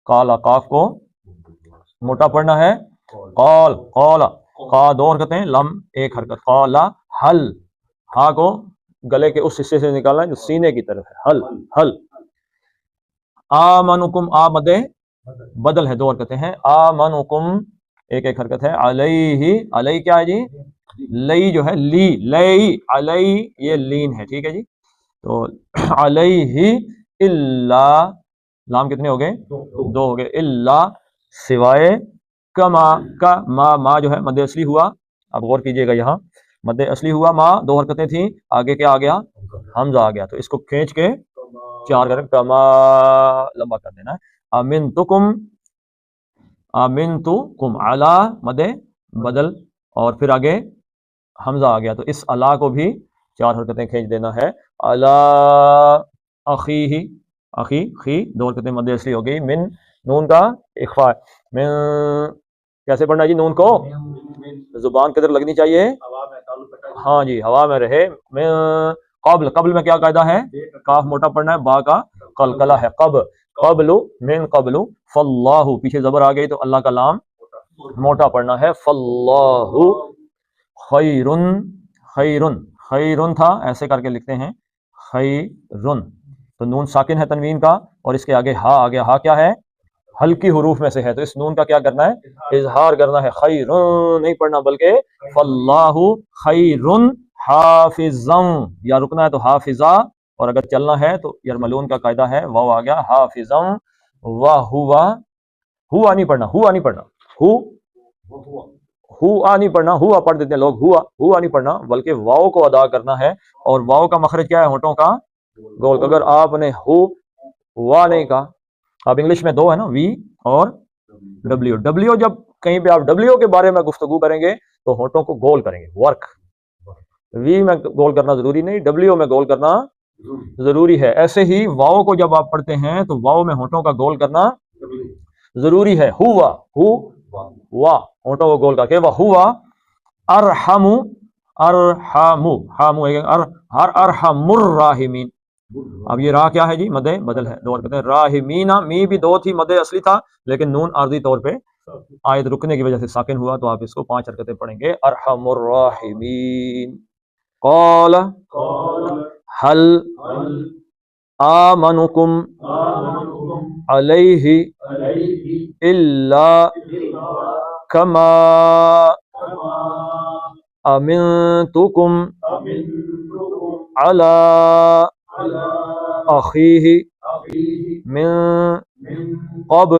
काला, काफ को मोटा पढ़ना है, कौल, कौला, का दो हरकतें, लम एक हरकत, कौला हल, हा को गले के उस हिस्से से निकालना है जो सीने की तरफ है, हल हल। आमनुकुम, आ मदे बदल है, दो हरकतें हैं, आमनुकुम एक एक हरकत है, अलैहि, अलैहि क्या है जी, लई जो है, ली, लई, अलई ये लीन है, ठीक है जी। तो अलैहि इल्ला, लाम कितने हो गए, दो हो गए, इल्ला सिवाय, कमा, का मा जो है मध्य असली हुआ, अब गौर कीजिएगा यहाँ मध्य असली हुआ, मा दो हरकतें थी, आगे क्या आ गया, हमजा आ गया, तो इसको खींच के चार कर, कमा लंबा कर देना है। अमिन तुकुम, अमिन तु कुम, अला मदे बदल, और फिर आगे हमजा आ गया, तो इस अला को भी चार हरकतें खींच देना है। अला अखी ही, अखी खी दो हरकतें मध्य असली हो गई, मिन नून का इख्फा, मिन कैसे पढ़ना है जी, नून को जुबान किधर लगनी चाहिए, हाँ जी हवा में रहे। मिन कब्ल, कब्ल में क्या कायदा है, काफ मोटा पढ़ना है, बा का कलकला है, कब, कब्लु मिन कब्लु, फल्लाहु पीछे जबर आ गई तो अल्लाह का लाम मोटा पढ़ना है, फल्लाहु खैरुन, खैरुन, खैरुन था ऐसे करके लिखते हैं, खैरुन, तो नून साकिन है तनवीन का, और इसके आगे हा आ गया, हा क्या है, हल्की हुरूफ में से है, तो इस नून का क्या करना है, इजहार करना है, खैरुन नहीं पढ़ना बल्कि फल्लाहु खैरुन हाफिज़न, या रुकना है तो हाफिजा, और अगर चलना है तो यरमलून का कायदा है, वाव आ गया, हाफिज़न व हुआ, हुआ नहीं पढ़ना, हुआ नहीं पढ़ना, हुआ नहीं पढ़ना, हुआ पढ़ देते हैं लोग, हुआ, हुआ नहीं पढ़ना बल्कि वाव को अदा करना है, और वाव का मखरज क्या है, होठों का गोल, अगर आपने हुआ नहीं कहा, अब इंग्लिश में दो है ना, वी और डब्ल्यू, डब्ल्यू जब कहीं पे आप डब्ल्यू के बारे में गुफ्तगू करेंगे तो होठों को गोल करेंगे, वर्क, वी में गोल करना जरूरी नहीं, डब्ल्यू में गोल करना जरूरी है। ऐसे ही वाव को जब आप पढ़ते हैं तो वाव में होठों का गोल करना जरूरी है, हुआ, हुआ होठों को गोल करके, वह हुआ अरहमु, अरहमु, हामु अरहमुर राहिमीन, अब ये रा क्या है जी, मदे बदल है, दो हरकतें, राहिमीना, मी भी दो थी, मदे असली था, लेकिन नून आर्जी तौर पे आयत रुकने की वजह से साकिन हुआ, तो आप इसको पांच हरकतें पढ़ेंगे, अरहमुर राहिमीन। क़ाल हल आमनुकुम अलैहि इल्ला कमा अमिनतुकुम अला अखीहि मिन क़ब्ल